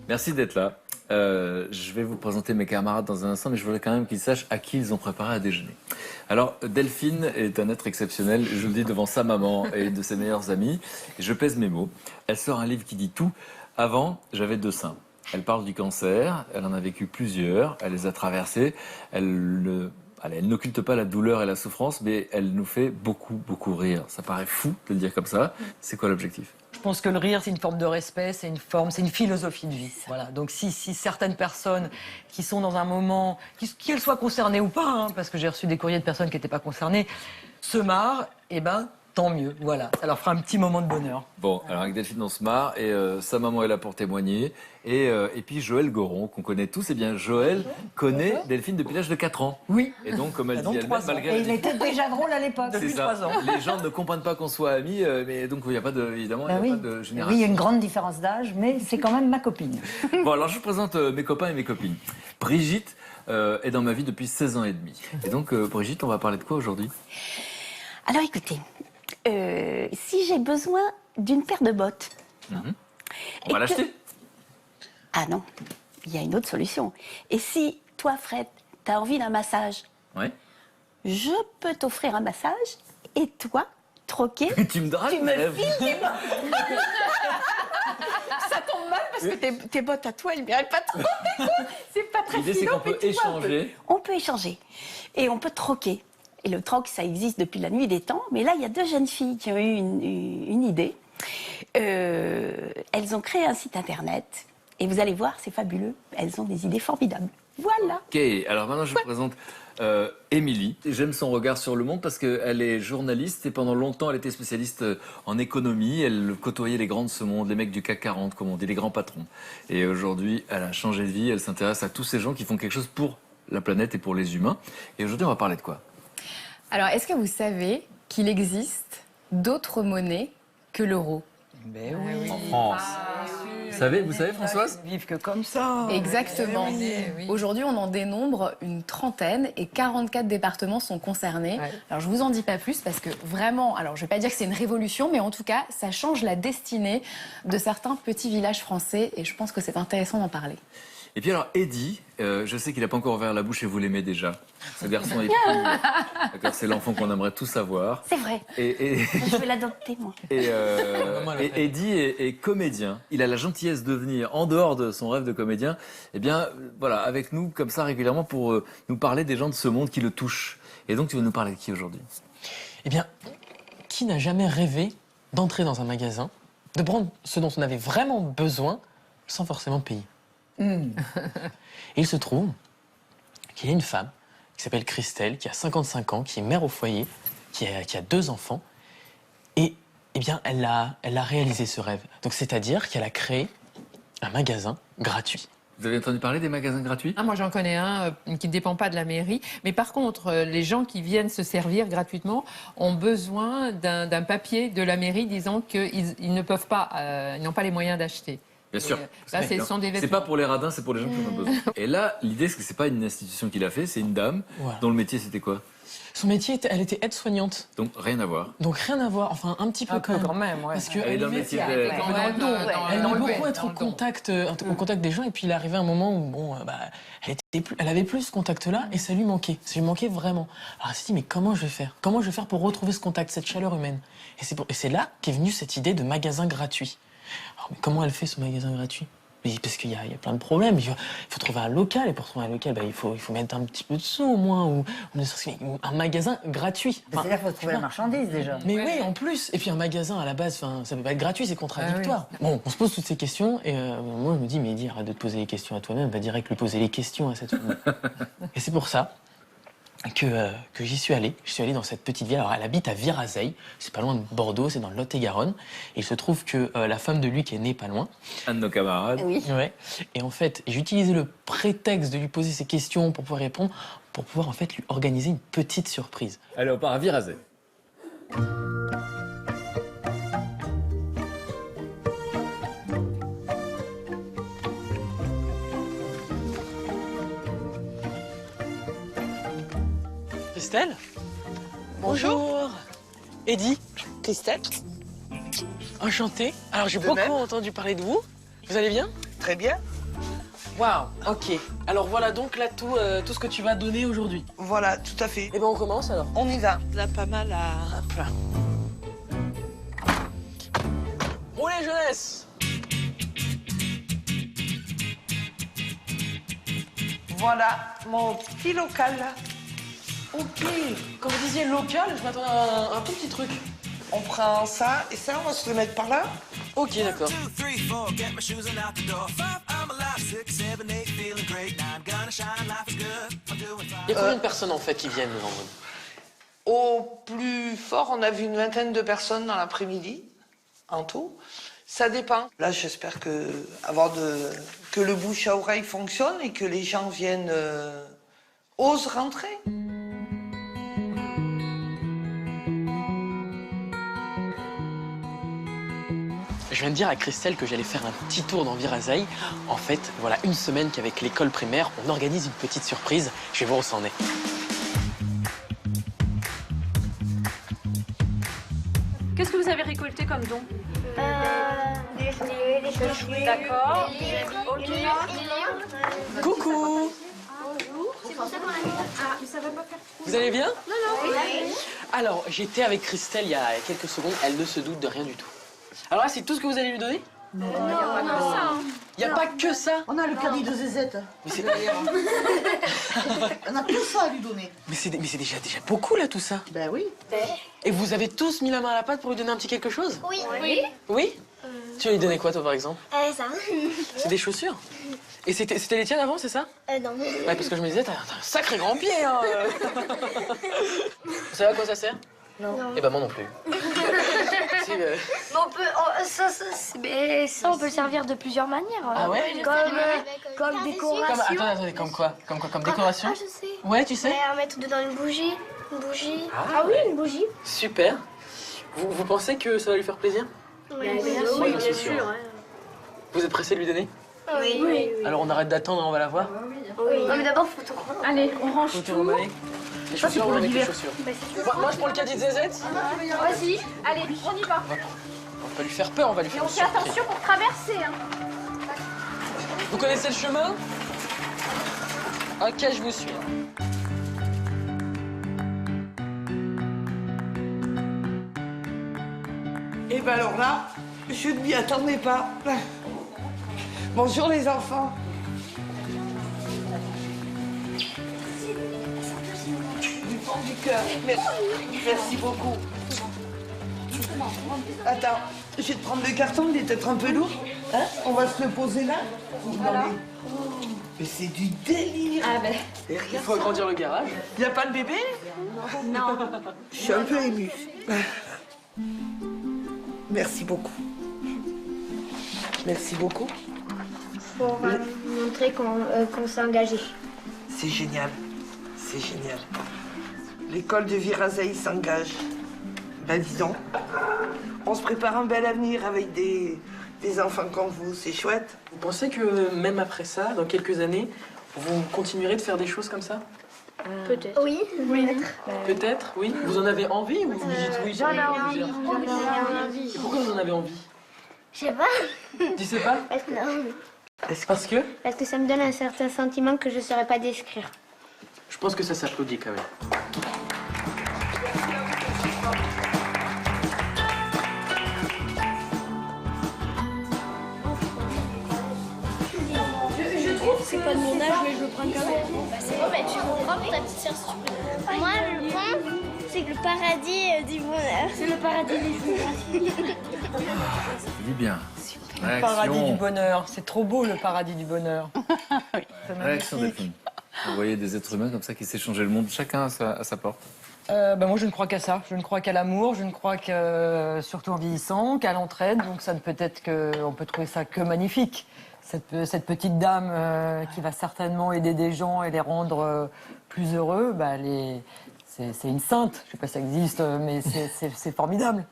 Merci d'être là. Je vais vous présenter mes camarades dans un instant, mais je voudrais quand même qu'ils sachent à qui ils ont préparé à déjeuner. Alors, Delphine est un être exceptionnel, je le dis devant sa maman et une de ses meilleures amies. Je pèse mes mots. Elle sort un livre qui dit tout. Avant, j'avais 2 seins. Elle parle du cancer, elle en a vécu plusieurs, elle les a traversés. Elle n'occulte pas la douleur et la souffrance, mais elle nous fait beaucoup rire. Ça paraît fou de le dire comme ça. C'est quoi l'objectif ? Je pense que le rire, c'est une forme de respect, c'est une philosophie de vie. Voilà. Donc si certaines personnes qui sont dans un moment, qu'elles soient concernées ou pas, hein, parce que j'ai reçu des courriers de personnes qui n'étaient pas concernées, se marrent, eh ben tant mieux. Voilà, ça leur fera un petit moment de bonheur. Bon, alors avec Delphine, on se marre et sa maman est là pour témoigner. Et puis Joël Goron, qu'on connaît tous. Eh bien, Joël connaît Delphine depuis l'âge de 4 ans. Oui. Et donc, comme elle dit elle-même, malgré... Et il était déjà drôle à l'époque. Depuis 3 ans. Les gens ne comprennent pas qu'on soit amis, mais donc il n'y a pas de, évidemment, il n'y a pas de génération. Oui, il y a une grande différence d'âge, mais c'est quand même ma copine. Bon, alors je vous présente mes copains et mes copines. Brigitte est dans ma vie depuis 16 ans et demi. Et donc, Brigitte, on va parler de quoi aujourd'hui ? Alors écoutez, si j'ai besoin d'une paire de bottes... On va l'acheter. Ah non, il y a une autre solution. Et si toi, Fred, tu as envie d'un massage, ouais. Je peux t'offrir un massage et toi, troquer, tu me dragues, tu me files tes bottes. Ça tombe mal parce que tes bottes à toi, elles ne méritent pas trop. C'est pas très L'idée, c'est qu'on peut échanger. On peut échanger et on peut troquer. Et le troc, ça existe depuis la nuit des temps. Mais là, il y a 2 jeunes filles qui ont eu une idée. Elles ont créé un site internet. Et vous allez voir, c'est fabuleux. Elles ont des idées formidables. Voilà. Ok, alors maintenant je vous présente Émilie. J'aime son regard sur le monde parce qu'elle est journaliste et pendant longtemps elle était spécialiste en économie. Elle côtoyait les grands de ce monde, les mecs du CAC 40, comme on dit, les grands patrons. Et aujourd'hui, elle a changé de vie. Elle s'intéresse à tous ces gens qui font quelque chose pour la planète et pour les humains. Et aujourd'hui, on va parler de quoi ? Alors, est-ce que vous savez qu'il existe d'autres monnaies que l'euro ? Mais oui. En France. Vous savez, Françoise ? Ils vivent que comme ça. Exactement. Aujourd'hui, on en dénombre une trentaine et 44 départements sont concernés. Ouais. Alors, je vous en dis pas plus parce que vraiment, alors je vais pas dire que c'est une révolution, mais en tout cas, ça change la destinée de certains petits villages français et je pense que c'est intéressant d'en parler. Et puis alors, Eddie, je sais qu'il n'a pas encore ouvert la bouche et vous l'aimez déjà. Ce garçon est d'accord, c'est l'enfant qu'on aimerait tous avoir. C'est vrai. Je vais l'adopter, moi. Et Eddie est comédien. Il a la gentillesse de venir, en dehors de son rêve de comédien, eh bien, voilà, avec nous, comme ça, régulièrement, pour nous parler des gens de ce monde qui le touchent. Et donc, tu veux nous parler de qui aujourd'hui ? Eh bien, qui n'a jamais rêvé d'entrer dans un magasin, de prendre ce dont on avait vraiment besoin, sans forcément payer ? Et il se trouve qu'il y a une femme qui s'appelle Christelle, qui a 55 ans, qui est mère au foyer, qui a 2 enfants. Et eh bien, elle a réalisé ce rêve. Donc, c'est-à-dire qu'elle a créé un magasin gratuit. Vous avez entendu parler des magasins gratuits ? Moi, j'en connais un qui ne dépend pas de la mairie. Mais par contre, les gens qui viennent se servir gratuitement ont besoin d'un papier de la mairie disant qu'ils ne peuvent pas, ils n'ont pas les moyens d'acheter. Bien sûr. Là, sont des vêtements. C'est pas pour les radins, c'est pour les gens qui en ont besoin. Et là, l'idée, c'est que c'est pas une institution qui l'a fait, c'est une dame dont le métier, c'était quoi ? Son métier, elle était aide-soignante. Donc rien à voir. Donc rien à voir, enfin un petit peu quand même. Ouais. Parce que elle aimait beaucoup être au contact des gens et puis il arrivait un moment où elle avait plus ce contact-là et ça lui manquait. Ça lui manquait vraiment. Alors elle s'est dit mais comment je vais faire ? Comment je vais faire pour retrouver ce contact, cette chaleur humaine ? Et c'est là qu'est venue cette idée de magasin gratuit. Alors, mais comment elle fait ce magasin gratuit ? Parce qu'il y a plein de problèmes. Il faut trouver un local. Et pour trouver un local, il faut mettre un petit peu de sous au moins. Ou un magasin gratuit. C'est-à-dire qu'il faut trouver la marchandise déjà. Mais oui, en plus. Et puis un magasin, à la base, ça peut pas être gratuit, c'est contradictoire. Bon, on se pose toutes ces questions. Et moi, je me dis, mais dis, arrête de te poser les questions à toi-même. Va direct lui poser les questions à cette femme. Et c'est pour ça que j'y suis allé. Je suis allé dans cette petite ville. Alors, elle habite à Virazeille. C'est pas loin de Bordeaux, c'est dans le Lot-et-Garonne. Et il se trouve que la femme de lui qui est née pas loin. Un de nos camarades. Oui. Ouais. Et en fait, j'ai utilisé le prétexte de lui poser ces questions pour pouvoir répondre, pour pouvoir en fait lui organiser une petite surprise. Allez, on part à Virazeille. Christelle. Bonjour. Eddie. Christelle. Enchanté. Alors j'ai De beaucoup même. entendu parler de vous. Vous allez bien? Très bien. Waouh, ok. Alors voilà donc là tout ce que tu vas donner aujourd'hui. Voilà, tout à fait. Eh ben on commence alors. On y va. On a pas mal à... Hop là. Roulez jeunesse. Voilà, mon petit local. Ok. Quand vous disiez local, je m'attendais à un tout petit truc. On prend ça et ça, on va se le mettre par là. Ok, d'accord. Il y a combien de personnes en fait qui viennent le vendredi? Au plus fort, on a vu une vingtaine de personnes dans l'après-midi, en tout. Ça dépend. Là, j'espère que le bouche à oreille fonctionne et que les gens viennent, osent rentrer. Je viens de dire à Christelle que j'allais faire un petit tour dans Virazeille. En fait, voilà une semaine qu'avec l'école primaire, on organise une petite surprise. Je vais voir où ça en est. Qu'est-ce que vous avez récolté comme don? Les cheveux. D'accord. Coucou. Vous allez bien? Non. Alors, j'étais avec Christelle il y a quelques secondes. Elle ne se doute de rien du tout. Alors là, c'est tout ce que vous allez lui donner? Non. Il n'y a pas que ça. On a le caddie de Zézette. Mais c'est On a que ça à lui donner. mais c'est déjà beaucoup là tout ça. Ben oui. Et vous avez tous mis la main à la pâte pour lui donner un petit quelque chose? Oui. Oui? Tu vas lui donner quoi toi par exemple? Ça. C'est des chaussures? Et c'était les tiennes avant, c'est ça? Non. Ouais, parce que je me disais, t'as un sacré grand pied, hein. Vous savez à quoi ça sert? Non. Eh ben moi non plus. Si, On peut, ça, on peut le servir de plusieurs manières. Ah ouais? Comme décoration. Attendez, comme quoi? Comme décoration? Ah, je sais. Ouais, tu sais? À mettre dedans une bougie. Ah Oui, une bougie. Super. Vous pensez que ça va lui faire plaisir? Oui, bien sûr. Vous êtes pressé de lui donner? Oui. Alors on arrête d'attendre et on va la voir? Non, mais d'abord, faut tout. Allez, on range Faut tout. tout remballer. Les chaussures, on va mettre les chaussures. Moi, je prends le caddie de Zézette. Vas-y, allez, on y va. On va pas lui faire peur, on va lui Et faire on une fait surprise. attention pour traverser. Hein. Vous connaissez le chemin? Ok, je vous suis. Et ben alors là, je ne m'y attendais pas. Bonjour les enfants. Du fond du cœur. Merci beaucoup. Attends, je vais te prendre le carton, il est peut-être un peu lourd. Hein? On va se le poser là. Mais c'est du délire. Ah ben. Il faut agrandir le garage. Il n'y a pas le bébé? Non. Je suis un peu émue. Merci beaucoup. Merci beaucoup. Pour montrer qu'on s'est engagé. C'est génial. C'est génial. L'école de Virazeille s'engage. Ben dis donc. On se prépare un bel avenir avec des enfants comme vous. C'est chouette. Vous pensez que même après ça, dans quelques années, vous continuerez de faire des choses comme ça? Peut-être. Oui. Peut-être, oui. Vous en avez envie ou vous dites oui? J'en ai envie. Et pourquoi vous en avez envie? Je sais pas. Tu sais pas? Parce que? Parce que ça me donne un certain sentiment que je ne saurais pas décrire. Je pense que ça s'applaudit quand même. C'est pas de mon âge, mais je le prends quand même. C'est bon, bah, tu le prends pour ta petite sœur si tu peux. Moi, je prends, c'est le paradis du bonheur. C'est le paradis des jouets. Ça fait du bien. Le paradis du bonheur. C'est trop beau, le paradis du bonheur. C'est Réaction magnifique. Delphine. Vous voyez des êtres humains comme ça qui s'échangeaient le monde, chacun à sa porte. Moi, je ne crois qu'à ça. Je ne crois qu'à l'amour. Je ne crois que, surtout en vieillissant, qu'à l'entraide. Donc, ça ne peut être que, on peut trouver ça que magnifique. Cette petite dame qui va certainement aider des gens et les rendre plus heureux, c'est une sainte. Je ne sais pas si ça existe, mais c'est formidable.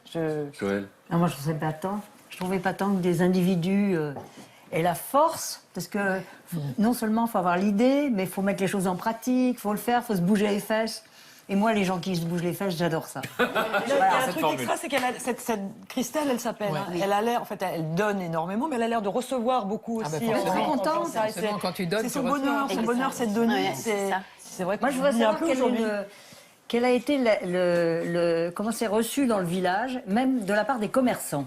Joël. Non, moi, je trouvais pas tant. Je trouvais pas tant que des individus aient la force, parce que non seulement il faut avoir l'idée, mais il faut mettre les choses en pratique, il faut le faire, il faut se bouger les fesses. Et moi, les gens qui se bougent les fesses, j'adore ça. Il y a un cette truc formule. extra, c'est qu'elle a cette Christelle, elle s'appelle. Ouais. Elle a l'air, en fait, elle donne énormément, mais elle a l'air de recevoir beaucoup Ah bah aussi. forcément. en- Très en contente. faisant ça. Et Forcément, quand tu donnes, c'est tu son reçois. bonheur. Son bonheur, c'est de donner. Ouais, c'est ça. C'est vrai. Moi, je voudrais qu'on vit un savoir peu aujourd'hui. quel a été comment c'est reçu dans le village, même de la part des commerçants.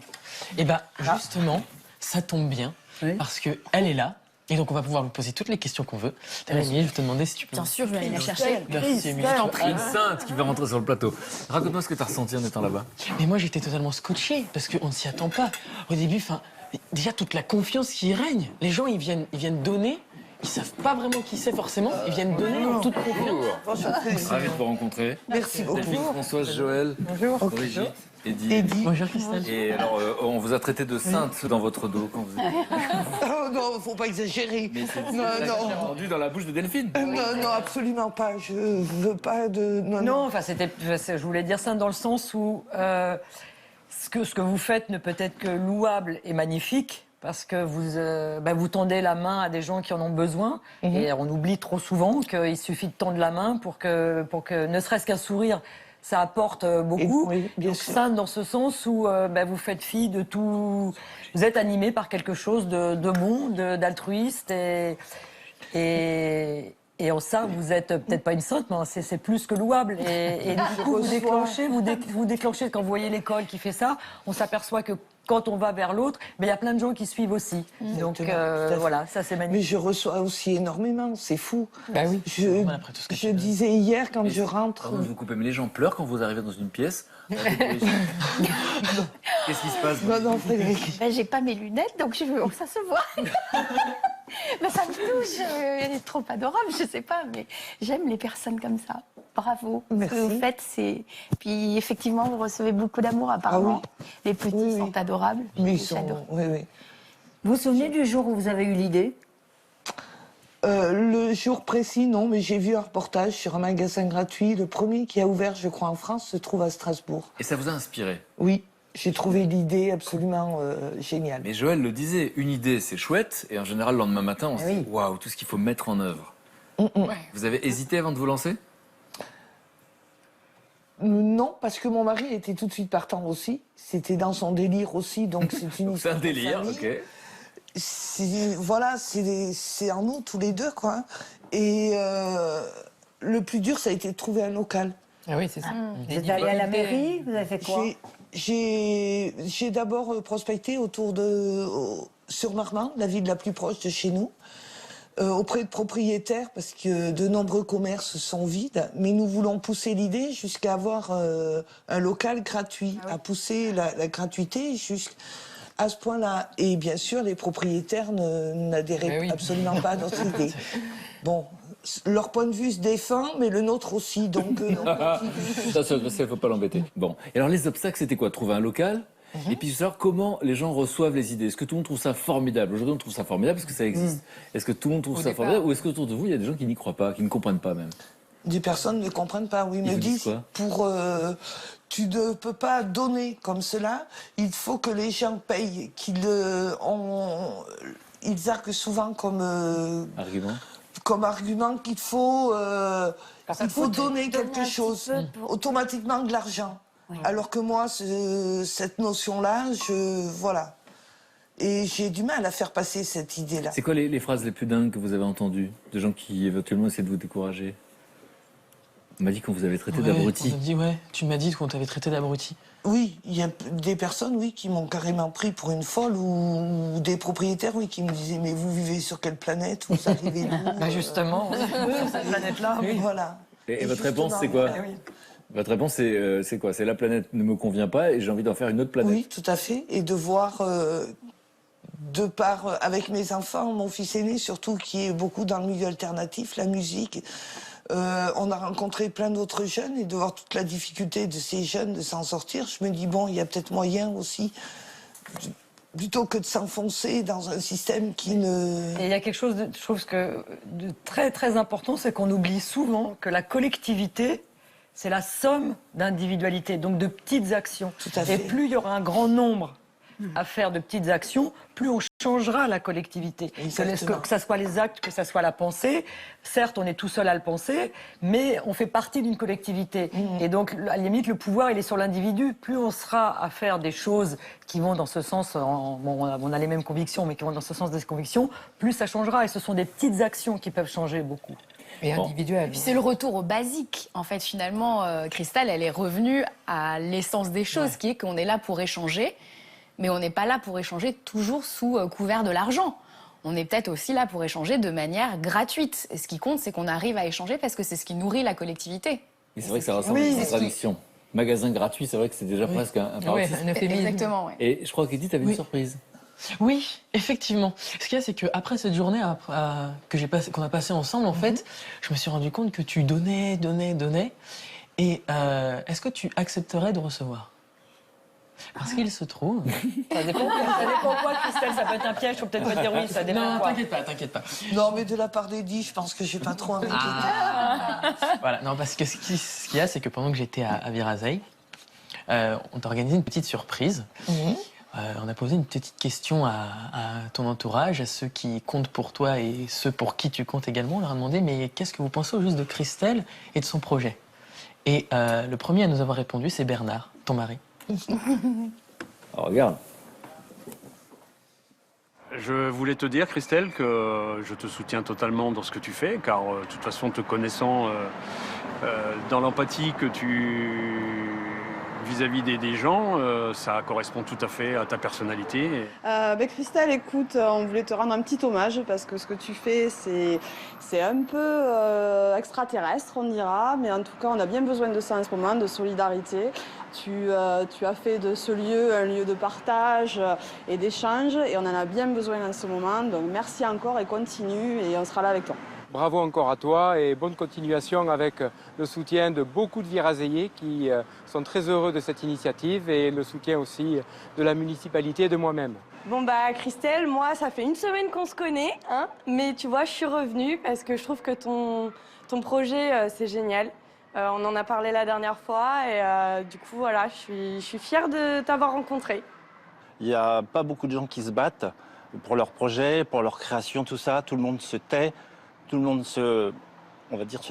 Et bah justement, ça tombe bien, Oui. parce que elle est là, et donc on va pouvoir lui poser toutes les questions qu'on veut. Émilie, je vais te demander si tu peux... Bien sûr, je vais aller la chercher. Merci Émilie. Une sainte qui va rentrer sur le plateau. Raconte-moi ce que tu as ressenti en étant là-bas. Mais moi j'étais totalement scotché, parce qu'on ne s'y attend pas. Au début, déjà toute la confiance qui règne. Les gens, ils viennent donner, ils savent pas vraiment qui c'est forcément, ils viennent donner en toute confiance. Ravi de vous rencontrer. Merci beaucoup. Delphine, Françoise, Joël, Brigitte, Eddie. Bonjour Christelle. Et alors, on vous a traité de sainte dans votre dos quand vous étiez... Oh non, faut pas exagérer. Mais c'est Non, ça que j'ai non. entendu dans la bouche de Delphine. Non, absolument pas. Je veux pas de. Non, enfin, je voulais dire ça dans le sens où ce que vous faites ne peut être que louable et magnifique. Parce que vous tendez la main à des gens qui en ont besoin. Et on oublie trop souvent qu'il suffit de tendre la main pour que ne serait-ce qu'un sourire, ça apporte beaucoup. Oui, bien Donc, sûr. sainte dans ce sens où vous faites fi de tout. Vous êtes animé par quelque chose de bon, d'altruiste. Et en ça, vous êtes peut-être pas une sainte, mais c'est plus que louable. Et du coup, vous déclenchez, quand vous voyez l'école qui fait ça, on s'aperçoit que quand on va vers l'autre, il y a plein de gens qui suivent aussi. Donc voilà, ça c'est Mais magnifique. je reçois aussi énormément, c'est fou. Bah oui. Je Normal, après tout ce que tu donnes. disais hier quand je rentre. Pardon de vous couper, mais les gens pleurent quand vous arrivez dans une pièce. Qu'est-ce qui se passe? Non, Frédéric. Ben, j'ai pas mes lunettes, donc ça se voit. Ben, ça me touche. Elle est trop adorable, je sais pas, mais j'aime les personnes comme ça. Bravo. Merci. Ce que vous faites, Puis effectivement, vous recevez beaucoup d'amour apparemment. Les petits Oui, oui. sont adorables. Mais ils J'adore. sont. Oui, oui. Vous vous souvenez du jour où vous avez eu l'idée? Le jour précis, non, mais j'ai vu un reportage sur un magasin gratuit. Le premier qui a ouvert, je crois, en France, se trouve à Strasbourg. Et ça vous a inspiré? Oui, j'ai trouvé l'idée absolument géniale. Mais Joël le disait, une idée c'est chouette, et en général le lendemain matin on se dit waouh, tout ce qu'il faut mettre en œuvre. Vous avez hésité avant de vous lancer? Non, parce que mon mari était tout de suite partant aussi. C'était dans son délire aussi, donc c'est une C'est un histoire de délire, famille. ok. Voilà, c'est en nous tous les deux, quoi. Et le plus dur, ça a été de trouver un local. Ah oui, c'est ça. Vous êtes allé à la mairie? Vous avez fait quoi? J'ai d'abord prospecté sur Marmande, la ville la plus proche de chez nous, auprès de propriétaires, parce que de nombreux commerces sont vides. Mais nous voulons pousser l'idée jusqu'à avoir un local gratuit, à pousser la gratuité jusqu'à ce point-là. Et bien sûr, les propriétaires n'adhéraient absolument pas à notre idée. Bon, leur point de vue se défend, mais le nôtre aussi, donc... Ça, il faut pas l'embêter. Bon, et alors les obstacles, c'était quoi? Trouver un local. Et puis savoir comment les gens reçoivent les idées. Est-ce que tout le monde trouve ça formidable? Aujourd'hui, on trouve ça formidable parce que ça existe. Est-ce que tout le monde trouve ça formidable? Ou est-ce qu'autour de vous, il y a des gens qui n'y croient pas, qui ne comprennent pas même? Des personnes ne comprennent pas, oui. Ils me disent, tu ne peux pas donner comme cela, il faut que les gens payent, ils arguent souvent comme argument qu'il faut donner quelque chose, automatiquement de l'argent. Oui. Alors que moi, cette notion-là, voilà. Et j'ai du mal à faire passer cette idée-là. C'est quoi les phrases les plus dingues que vous avez entendues de gens qui éventuellement essaient de vous décourager? On m'a dit qu'on vous avait traité d'abruti. Tu m'as dit qu'on t'avait traité d'abruti. Oui, il y a des personnes, qui m'ont carrément pris pour une folle, ou des propriétaires, qui me disaient, mais vous vivez sur quelle planète? Vous arrivez d'où? Justement, sur cette planète-là. Oui. Voilà. Et votre réponse, c'est quoi? Votre réponse, c'est quoi? C'est la planète ne me convient pas et j'ai envie d'en faire une autre planète. Oui, tout à fait. Et de voir, avec mes enfants, mon fils aîné surtout, qui est beaucoup dans le milieu alternatif, la musique, on a rencontré plein d'autres jeunes, et de voir toute la difficulté de ces jeunes de s'en sortir, je me dis, bon, il y a peut-être moyen aussi, plutôt que de s'enfoncer dans un système qui ne... Et il y a quelque chose, je trouve que de très très important, c'est qu'on oublie souvent que la collectivité, c'est la somme d'individualités, donc de petites actions. Tout à fait. Et plus il y aura un grand nombre à faire de petites actions, plus on changera la collectivité. Que ça soit les actes, que ça soit la pensée. Certes, on est tout seul à le penser, mais on fait partie d'une collectivité. Et donc, à la limite, le pouvoir, il est sur l'individu. Plus on sera à faire des choses qui vont dans ce sens, on a les mêmes convictions, mais qui vont dans ce sens des convictions, plus ça changera. Et ce sont des petites actions qui peuvent changer beaucoup. Et individuel. Et puis c'est le retour au basique. En fait, finalement, Christelle, elle est revenue à l'essence des choses, qui est qu'on est là pour échanger, mais on n'est pas là pour échanger toujours sous couvert de l'argent. On est peut-être aussi là pour échanger de manière gratuite. Et ce qui compte, c'est qu'on arrive à échanger parce que c'est ce qui nourrit la collectivité. Et c'est vrai que ça ressemble à une contradiction. Magasin gratuit, c'est vrai que c'est déjà presque un paroxysme. Exactement, oui. Et je crois qu'Edith avait une surprise. Oui, effectivement. Ce qu'il y a, c'est qu'après cette journée qu'on a passée ensemble, en fait, je me suis rendu compte que tu donnais. Et est-ce que tu accepterais de recevoir? Parce qu'il se trouve... Ça dépend quoi, Christelle, ça peut être un piège, faut peut-être pas dire oui, ça dépend. Non, t'inquiète pas. Non, mais de la part d'Edith, je pense que j'ai pas trop inquiété. Voilà, non, parce que ce qu'il y a, c'est que pendant que j'étais à Virazeille, on t'a organisé une petite surprise. On a posé une petite question à ton entourage, à ceux qui comptent pour toi et ceux pour qui tu comptes également. On leur a demandé, mais qu'est-ce que vous pensez au juste de Christelle et de son projet? Et le premier à nous avoir répondu, c'est Bernard, ton mari. Alors, regarde. Je voulais te dire, Christelle, que je te soutiens totalement dans ce que tu fais, car de toute façon, te connaissant dans l'empathie que tu vis-à-vis des gens, ça correspond tout à fait à ta personnalité. Christelle, écoute, on voulait te rendre un petit hommage parce que ce que tu fais, c'est un peu extraterrestre, on dira, mais en tout cas, on a bien besoin de ça en ce moment, de solidarité. Tu as fait de ce lieu un lieu de partage et d'échange, et on en a bien besoin en ce moment. Donc merci encore et continue, et on sera là avec toi. Bravo encore à toi et bonne continuation avec le soutien de beaucoup de Virazeillais qui sont très heureux de cette initiative et le soutien aussi de la municipalité et de moi-même. Bon Christelle, moi ça fait une semaine qu'on se connaît, hein, mais tu vois je suis revenue parce que je trouve que ton projet c'est génial. On en a parlé la dernière fois et du coup voilà, je suis fière de t'avoir rencontré. Il n'y a pas beaucoup de gens qui se battent pour leur projet, pour leur création, tout ça. Tout le monde se tait. Tout le monde se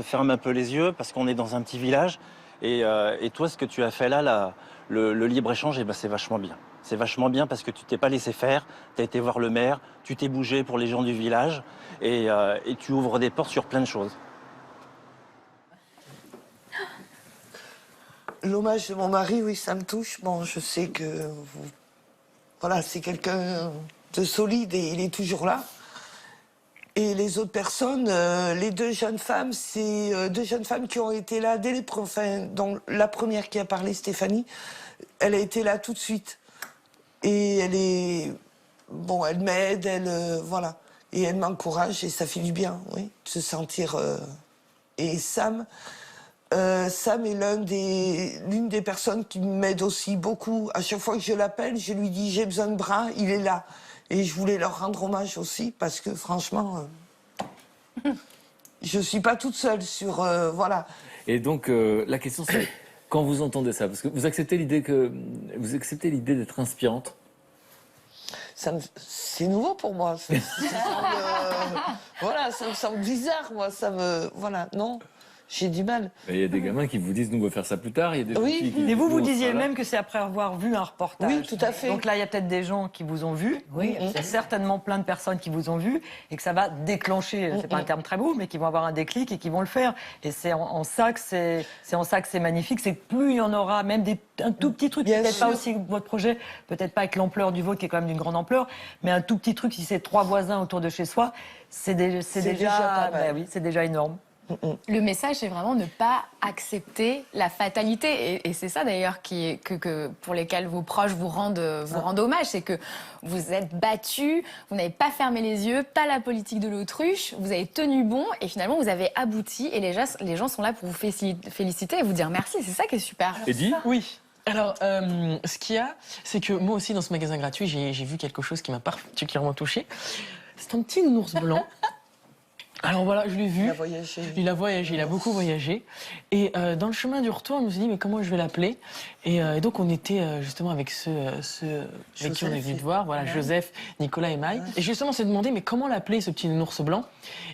ferme un peu les yeux parce qu'on est dans un petit village. Et toi, ce que tu as fait là, le libre-échange, c'est vachement bien. C'est vachement bien parce que tu t'es pas laissé faire, tu as été voir le maire, tu t'es bougé pour les gens du village et tu ouvres des portes sur plein de choses. L'hommage de mon mari, oui, ça me touche. Bon, je sais que voilà, c'est quelqu'un de solide et il est toujours là. Et les autres personnes, les deux jeunes femmes, c'est deux jeunes femmes qui ont été là dès les dont la première qui a parlé, Stéphanie, elle a été là tout de suite. Et elle m'aide, voilà. Et elle m'encourage et ça fait du bien, oui, de se sentir... Et Sam est l'une des personnes qui m'aide aussi beaucoup. À chaque fois que je l'appelle, je lui dis j'ai besoin de bras, il est là. Et je voulais leur rendre hommage aussi parce que franchement, je suis pas toute seule sur voilà. Et donc la question c'est quand vous entendez ça, parce que vous acceptez l'idée d'être inspirante. C'est nouveau pour moi. Voilà, ça me semble bizarre, moi. Voilà, non. J'ai du mal. Il y a des gamins qui vous disent nous on va faire ça plus tard. Il y a des oui, mais vous disiez même que c'est après avoir vu un reportage. Oui, tout à fait. Donc là, il y a peut-être des gens qui vous ont vu. Oui, il y a certainement plein de personnes qui vous ont vu et que ça va déclencher. C'est pas un terme très beau, mais qui vont avoir un déclic et qui vont le faire. Et c'est en ça que c'est magnifique. C'est que plus il y en aura, même un tout petit truc, peut-être pas aussi votre projet, peut-être pas avec l'ampleur du vôtre qui est quand même d'une grande ampleur, mais un tout petit truc. Si c'est 3 voisins autour de chez soi, c'est déjà c'est déjà énorme. Le message, c'est vraiment ne pas accepter la fatalité. Et c'est ça, d'ailleurs, pour lesquels vos proches vous rendent hommage. C'est que vous êtes battus, vous n'avez pas fermé les yeux, pas la politique de l'autruche, vous avez tenu bon et finalement, vous avez abouti. Et les gens sont là pour vous féliciter et vous dire merci. C'est ça qui est super. Edith ? Oui. Alors, ce qu'il y a, c'est que moi aussi, dans ce magasin gratuit, j'ai vu quelque chose qui m'a particulièrement touchée. C'est un petit nounours blanc. Alors voilà, je l'ai vu. Il a voyagé. Il a beaucoup voyagé. Et dans le chemin du retour, je me suis dit, mais comment je vais l'appeler ? Et donc, on était justement avec ceux avec qui on est venu te voir, voilà, Joseph, Nicolas et Maï. Et justement, on s'est demandé, mais comment l'appeler, ce petit ours blanc ?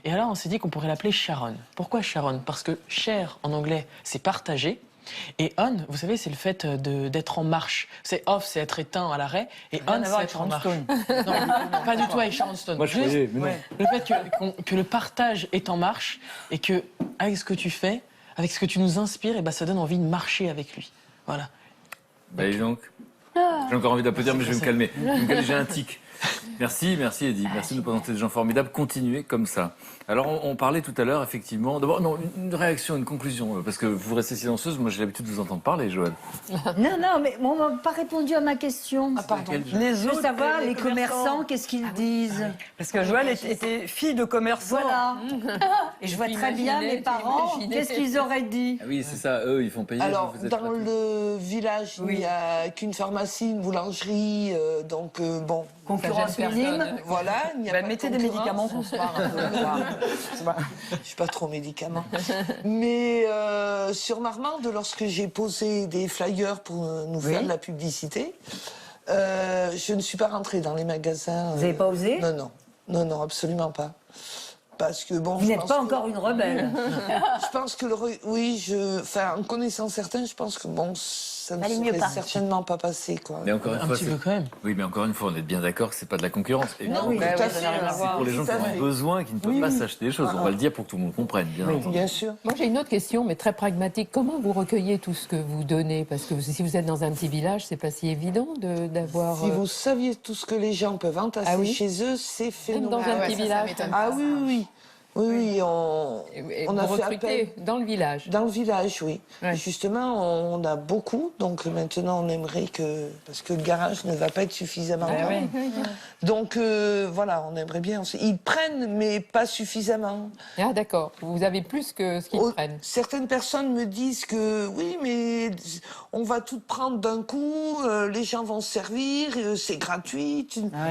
Et alors, on s'est dit qu'on pourrait l'appeler Sharon. Pourquoi Sharon ? Parce que share, en anglais, c'est partager. Et on, vous savez, c'est le fait d'être en marche. C'est off, c'est être éteint à l'arrêt. Et on, c'est être en marche. Non, pas du tout avec Sharon Stone. Moi, je croyais, mais non. Le fait que le partage est en marche et que, avec ce que tu fais, avec ce que tu nous inspires, et ben, ça donne envie de marcher avec lui. Voilà. Bah, dis donc. J'ai encore envie d'applaudir, mais je vais me calmer. J'ai un tic. Merci Eddy. Merci de nous présenter des gens formidables. Continuez comme ça. Alors, on parlait tout à l'heure, effectivement. D'abord, non, une réaction, une conclusion. Parce que vous restez silencieuse. Moi, j'ai l'habitude de vous entendre parler, Joanne. Non, mais on m'a pas répondu à ma question. Ah, pardon. Je veux savoir, les commerçants, qu'est-ce qu'ils disent. Parce que Joanne était fille de commerçant. Voilà. Et je vois très bien mes parents, qu'est-ce qu'ils auraient dit. Ah oui, c'est ça. Eux, ils font payer. Alors, dans le village, il n'y a qu'une pharmacie, une boulangerie. Donc, bon. Concurrence minime. Voilà. Il n'y a pas de mettez des concurrence. médicaments qu'on se parle. Je suis pas trop médicament. Mais sur Marmande, lorsque j'ai posé des flyers pour nous faire de la publicité, je ne suis pas rentrée dans les magasins. Vous n'avez pas osé ? Non, absolument pas. Parce que bon. Vous n'êtes pas encore une rebelle. Je pense que en connaissant certains, je pense que bon, ça ne serait certainement pas passé, quoi. Mais encore une fois, petit peu quand même. Oui, mais encore une fois, on est bien d'accord que c'est pas de la concurrence. Non, tout à fait. C'est pour les gens qui ont besoin, qui ne peuvent pas s'acheter des choses. On va le dire pour que tout le monde comprenne, bien entendu. Bien sûr. Moi, j'ai une autre question, mais très pragmatique. Comment vous recueillez tout ce que vous donnez ? Parce que si vous êtes dans un petit village, c'est pas si évident d'avoir. Si vous saviez tout ce que les gens peuvent entasser chez eux, c'est phénoménal. Même dans un petit village. Ah oui. Oui, on a fait appel dans le village. Dans le village, oui. Ouais. Et justement, on a beaucoup. Donc maintenant, on aimerait que... Parce que le garage ne va pas être suffisamment grand. Donc voilà, on aimerait bien... Ils prennent, mais pas suffisamment. Ah d'accord. Vous avez plus que ce qu'ils prennent. Certaines personnes me disent que oui, mais on va tout prendre d'un coup, les gens vont se servir, c'est gratuit.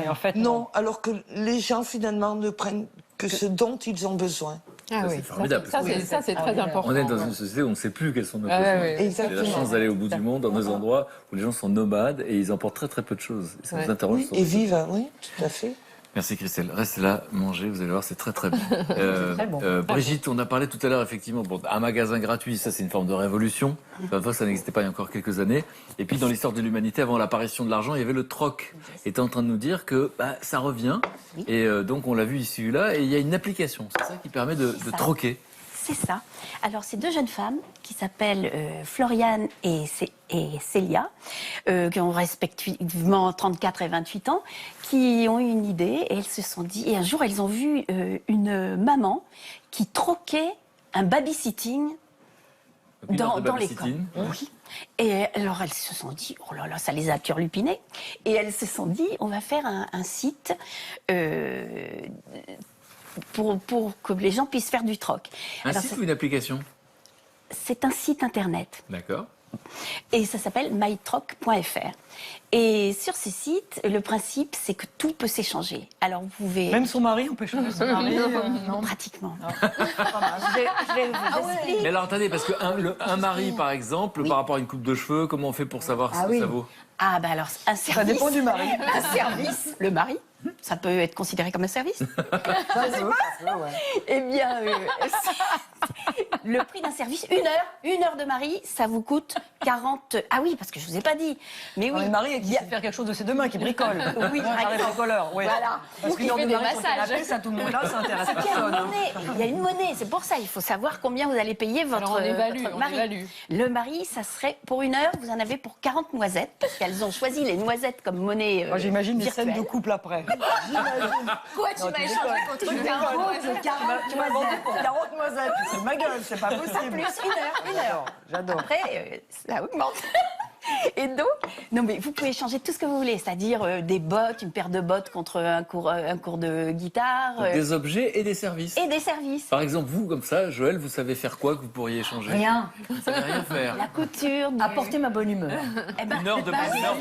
En fait, non, alors que les gens finalement ne prennent que ce dont ils ont besoin. Ah oui, c'est formidable. Ça, c'est très important. On est dans une société où on ne sait plus quels sont nos besoins. Exactement. J'ai la chance d'aller au bout du monde, dans des endroits où les gens sont nomades et ils emportent très très peu de choses. Et ça nous interroge. Oui, et vivent, oui, tout à fait. Merci Christelle. Restez là, mangez, vous allez voir, c'est très très bien. Brigitte, on a parlé tout à l'heure, effectivement, un magasin gratuit, ça c'est une forme de révolution. Parfois, ça n'existait pas il y a encore quelques années. Et puis dans l'histoire de l'humanité, avant l'apparition de l'argent, il y avait le troc. Et tu es en train de nous dire que ça revient. Et donc on l'a vu ici là, et il y a une application, c'est ça qui permet de troquer. C'est ça. Alors, c'est deux jeunes femmes qui s'appellent Floriane et Célia, qui ont respectivement 34 et 28 ans, qui ont eu une idée et elles se sont dit... Et un jour, elles ont vu une maman qui troquait un babysitting dans l'école. Oui. Et alors, elles se sont dit, oh là là, ça les a turlupinés. Et elles se sont dit, on va faire un site... Pour que les gens puissent faire du troc. Un site ou une application ? C'est un site internet. D'accord. Et ça s'appelle mytroc.fr. Et sur ces sites, le principe, c'est que tout peut s'échanger. Alors, vous pouvez... Même son mari, on peut changer son mari Non, pratiquement. Je vais vous expliquer. Mais alors, attendez, parce qu'un mari, par exemple, par rapport à une coupe de cheveux, comment on fait pour savoir ce que ça vaut ? Ah, bah alors, un service... Ça dépend du mari. Un service, le mari, ça peut être considéré comme un service. Eh bien, le prix d'un service, une heure de mari, ça vous coûte 40... Ah oui, parce que je vous ai pas dit. Mais oui. Le mari qui sait faire quelque chose de ses deux mains, qui bricole. Oui, un bricoleur. Oui. Voilà. Parce qu'une heure de mari, ça tout le monde là, ça intéresse personne. Il y a une monnaie, c'est pour ça, il faut savoir combien vous allez payer votre mari. Le mari, ça serait, pour une heure, vous en avez pour 40 noisettes, parce qu'elles ont choisi les noisettes comme monnaie Moi, j'imagine des virtuelle. scènes de couple après. Quoi, tu m'as échangé contre 40 noisettes? 40 noisettes, c'est ma gueule, c'est pas possible. Plus une heure. J'adore. Après, ça augmente. Et donc, non mais vous pouvez changer tout ce que vous voulez, c'est-à-dire des bottes, une paire de bottes contre un cours de guitare. Donc, des objets et des services. Et des services. Par exemple, vous, comme ça, Joël, vous savez faire quoi que vous pourriez changer? Rien. Vous savez rien faire. La couture. Apporter ma bonne humeur. Eh ben, Une heure de bonne humeur.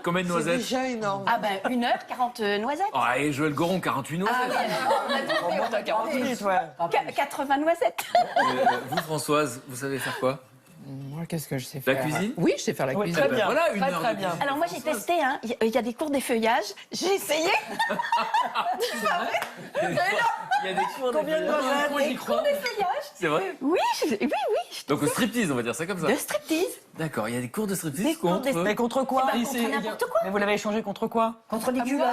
Combien de noisettes? C'est déjà énorme. Ah ben 1 heure, 40 noisettes. Oh, et Joël Goron, 48 noisettes. On monte à 48, ouais. 80 noisettes. Vous, Françoise, vous savez faire quoi? Moi, qu'est-ce que je sais La faire? cuisine? Oui, je sais faire la Oui, cuisine. très bien. Voilà, une très, heure très de bien. cuisine. Alors moi j'ai testé, hein. Il y a des cours d'effeuillage. J'ai essayé. Il y a des cours Combien de noisettes? Des cours d'effeuillage. C'est vrai? Oui, oui. Donc au striptease, on va dire ça comme ça. De striptease. D'accord, il y a des cours de Des striptease cours contre... Mais contre quoi? Eh ben, contre n'importe quoi. Mais vous l'avez échangé contre quoi? Contre des culottes.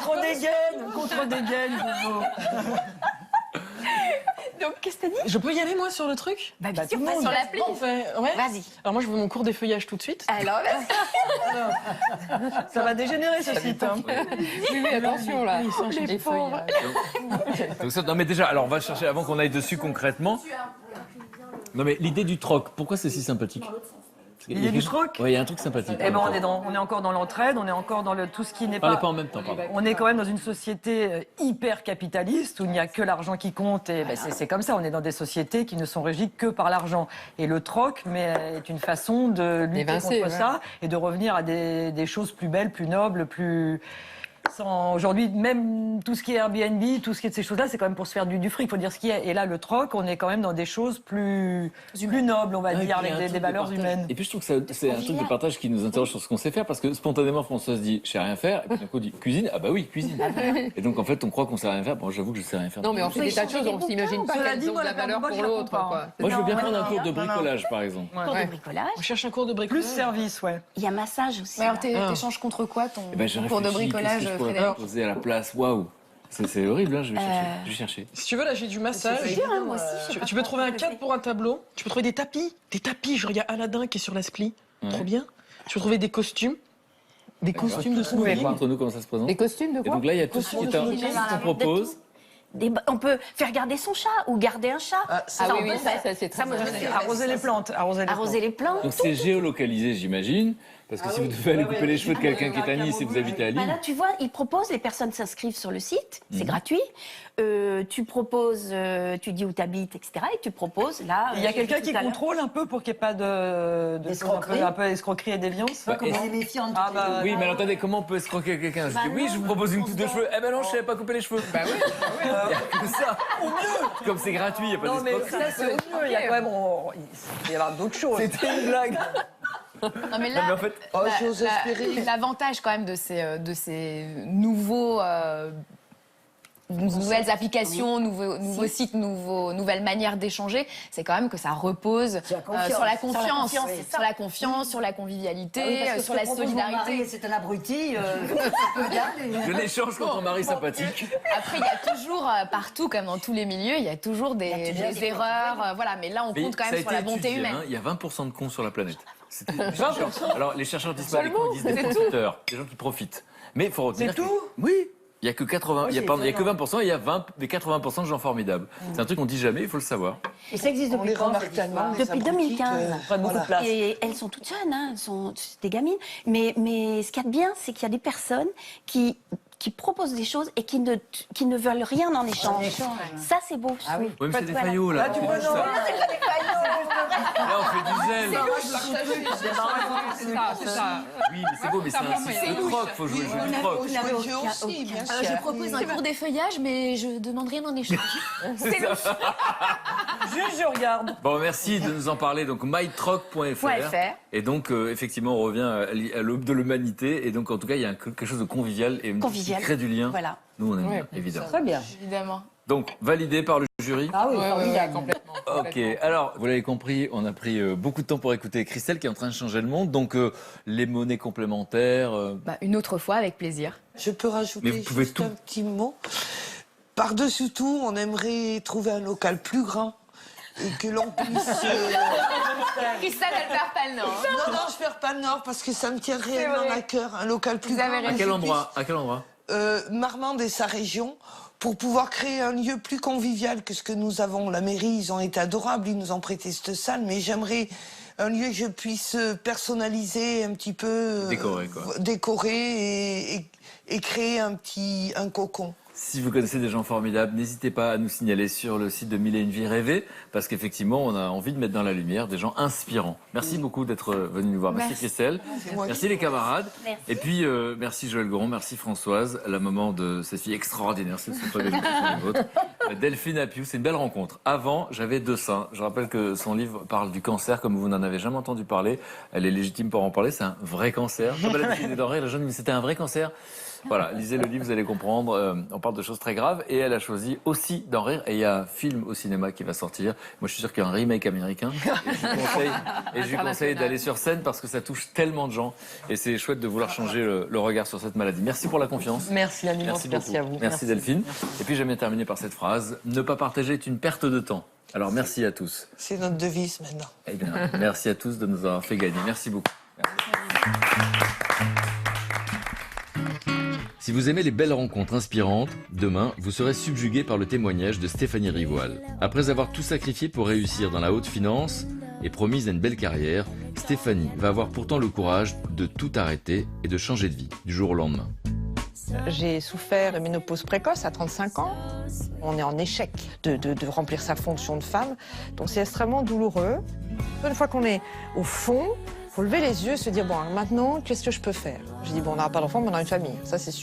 Contre des gaines. Contre des gaines, Bobo. Donc qu'est-ce que t'as dit? Je peux y aller, moi, sur le truc? Bah, bien sûr, tout le monde. sur l'appli. On fait... Ouais. Vas-y. Alors moi, je veux mon cours d'effeuillage tout de suite. Alors, Ça va dégénérer ce site. Hein. Oui, attention là. Oui, ça, j'ai des feuilles. Donc ça, non mais déjà, alors on va chercher, avant qu'on aille dessus concrètement. Non mais l'idée du troc, pourquoi c'est si sympathique? L'idée du troc? Oui, il y a un truc sympathique. Eh ben, on est encore dans l'entraide, on est encore dans tout ce qui n'est Parlez pas... pas en même temps, pardon. On est quand même dans une société hyper capitaliste où il n'y a que l'argent qui compte. Et ben, c'est comme ça, on est dans des sociétés qui ne sont régies que par l'argent. Et le troc est une façon de lutter D'évincer, contre ça et de revenir à des choses plus belles, plus nobles, plus... Aujourd'hui, même tout ce qui est Airbnb, tout ce qui est de ces choses-là, c'est quand même pour se faire du fric, il faut dire ce qu'il y a. Et là, le troc, on est quand même dans des choses plus nobles, on va Ouais, dire, puis il y a un avec des truc de valeurs partage. humaines. Et puis je trouve que c'est un truc de partage qui nous interroge sur ce qu'on sait faire, parce que spontanément Françoise dit je sais rien faire, et puis d'un coup dit cuisine, ah bah oui, cuisine. Et donc en fait on croit qu'on sait rien faire, bon j'avoue que je sais rien faire. Non, mais on fait des tas de choses, on s'imagine pas Cela qu'elles dit, ont moi, de la la paire de valeur bottes, pour je la l'autre. comprends quoi. pas. Moi je veux bien Non, prendre un non, cours de non, non. bricolage par exemple. Cours Ouais. de bricolage. On cherche un cours de bricolage. Plus service, ouais. Il y a massage aussi. Mais alors, là. t'échanges contre quoi ton Et ben je cours de réfléchis, bricolage, qu'est-ce que je pourrais Frédéric? proposer à la place, waouh. C'est horrible, hein, je vais chercher. Je vais chercher. Si tu veux, là, j'ai du massage. C'est dur, hein, moi aussi. je sais Tu, pas tu peux comment trouver un on peut cadre pour un tableau. Tu peux trouver des tapis. Des tapis. Je regarde Aladdin qui est sur la spli. Ouais. Trop bien. Tu peux trouver des costumes. Des costumes de Vous voulez smoking. voir entre nous comment ça se présente? Des costumes de Et quoi? donc là il y a tout ce qui est un- smoking. tout ce qu'on propose. On peut faire garder son chat ou garder un chat. Ah Ça, oui, on oui, peut ça, faire. c'est très moi, je bien. sais. Arroser les plantes. Arroser les plantes. Donc c'est géolocalisé j'imagine, parce que si vous devez aller couper les cheveux de quelqu'un qui est à Nice et vous habitez à Bah Lille. là, tu vois, ils proposent, les personnes s'inscrivent sur le site, c'est gratuit. Tu proposes, tu dis où tu habites, etc. Et tu proposes, là... Il y a j'ai vu quelqu'un tout qui à l'heure. contrôle un peu pour qu'il n'y ait pas de Escroquerie. un peu escroquerie et déviance. Bah, Comment est-ce- les méfiants Ah bah, Oui, mais alors, attendez, comment on peut escroquer quelqu'un? Je dis oui, je vous propose une coupe de cheveux. Eh ben non, je savais pas couper les cheveux. Bah oui, il y a que ça. Au mieux. Comme c'est gratuit, il n'y a pas Non, mais d'escroquerie. ça, c'est au mieux. Il y a quand même. Il va y avoir d'autres choses. C'était une blague. Non, mais Non, là, mais en fait, Oh, j'ose espérer. l'avantage quand même de ces nouveaux... nouvelles applications, nouveaux sites, nouvelles manières d'échanger, c'est quand même que ça repose sur la confiance, sur la confiance, sur la convivialité, Ah oui, parce que sur ce la que propose mon mari, solidarité. c'est un abruti. je l'échange contre ton mari sympathique. Après, il y a toujours, partout, comme dans tous les milieux, il y a toujours des erreurs, voilà. Mais là, on Mais compte quand ça même a sur été la bonté étudié, humaine. hein, il y a 20% de cons sur la planète. C'était des chercheurs. Alors, les chercheurs disent pas les cons, ils disent des profiteurs, des gens qui profitent. Mais il faut retenir. C'est que- tout Oui. Il y a que 80, il y a que 20% et il y a 80% de gens formidables. C'est un truc qu'on dit jamais, il faut le savoir. Et ça existe On depuis les quand remarque cette tellement. histoire Depuis 2015. Prennent beaucoup de place. Et elles sont toutes jeunes, hein, elles sont des gamines. Mais ce qu'il y a de bien, c'est qu'il y a des personnes qui proposent des choses et qui ne veulent rien en échange. Ça, c'est beau. Ah oui. Oui, mais c'est des Voilà. faillots là. Là, tu On vois, fait du non, ça. Là, on fait du zèle. C'est ça. Oui, mais c'est beau, mais c'est un troc, faut jouer le jeu du troc. Vous jouez le jeu aussi, bien sûr. Je propose un cours d'effeuillage, mais je demande rien en échange. Juste, je regarde. Bon, merci de nous en parler. Donc, mytroc.fr. Et donc, effectivement, on revient à l'aube de l'humanité. Et donc, en tout cas, il y a quelque chose de convivial et qui crée du lien. Voilà. Nous, on aime bien, évidemment. Très bien. Évidemment. Donc, validé par le jury. Ah oui, formidable. Complètement. Ok, alors, vous l'avez compris, on a pris beaucoup de temps pour écouter Christelle qui est en train de changer le monde. Donc, les monnaies complémentaires. Une autre fois, avec plaisir. Je peux Mais rajouter vous pouvez juste tout. un petit mot. Par-dessus tout, on aimerait trouver un local plus grand et que l'on puisse... Christelle, elle perd pas le nord. Non, non, je perds pas le nord parce que ça me tient réellement à cœur, un local plus grand. À quel endroit? Marmande et sa région pour pouvoir créer un lieu plus convivial que ce que nous avons. La mairie, ils ont été adorables, ils nous ont prêté cette salle, mais j'aimerais un lieu que je puisse personnaliser un petit peu, décorer et créer un cocon. Si vous connaissez des gens formidables, n'hésitez pas à nous signaler sur le site de 1001 Vies Rêvées, parce qu'effectivement, on a envie de mettre dans la lumière des gens inspirants. Merci beaucoup d'être venu nous voir. Merci Christelle. Merci les camarades. Merci. Et puis, merci Joël Goron, merci Françoise, la maman de cette fille extraordinaire, ce ne sont pas des vôtres. Delphine Appiou, c'est une belle rencontre. Avant, j'avais 2 seins. Je rappelle que son livre parle du cancer, comme vous n'en avez jamais entendu parler. Elle est légitime pour en parler, c'est un vrai cancer. Comme elle a décidé d'en rire, la jeune me dit c'était un vrai cancer. Voilà, lisez le livre, vous allez comprendre. On parle de choses très graves et elle a choisi aussi d'en rire. Et il y a un film au cinéma qui va sortir. Moi, je suis sûr qu'il y a un remake américain. Et je lui conseille d'aller sur scène parce que ça touche tellement de gens. Et c'est chouette de vouloir changer le regard sur cette maladie. Merci pour la confiance. Merci Annie, merci à vous. Merci Delphine. Et puis j'aime bien terminer par cette phrase. Ne pas partager est une perte de temps. Alors merci à tous. C'est notre devise maintenant. Eh bien, merci à tous de nous avoir fait gagner. Merci beaucoup. Merci. Si vous aimez les belles rencontres inspirantes, demain, vous serez subjugué par le témoignage de Stéphanie Rivoal. Après avoir tout sacrifié pour réussir dans la haute finance et promise à une belle carrière, Stéphanie va avoir pourtant le courage de tout arrêter et de changer de vie du jour au lendemain. J'ai souffert de ménopause précoce à 35 ans. On est en échec de remplir sa fonction de femme. Donc c'est extrêmement douloureux. Une fois qu'on est au fond, il faut lever les yeux, se dire, bon, maintenant, qu'est-ce que je peux faire? Je dis, bon, on n'a pas d'enfant, mais on a une famille, ça c'est sûr.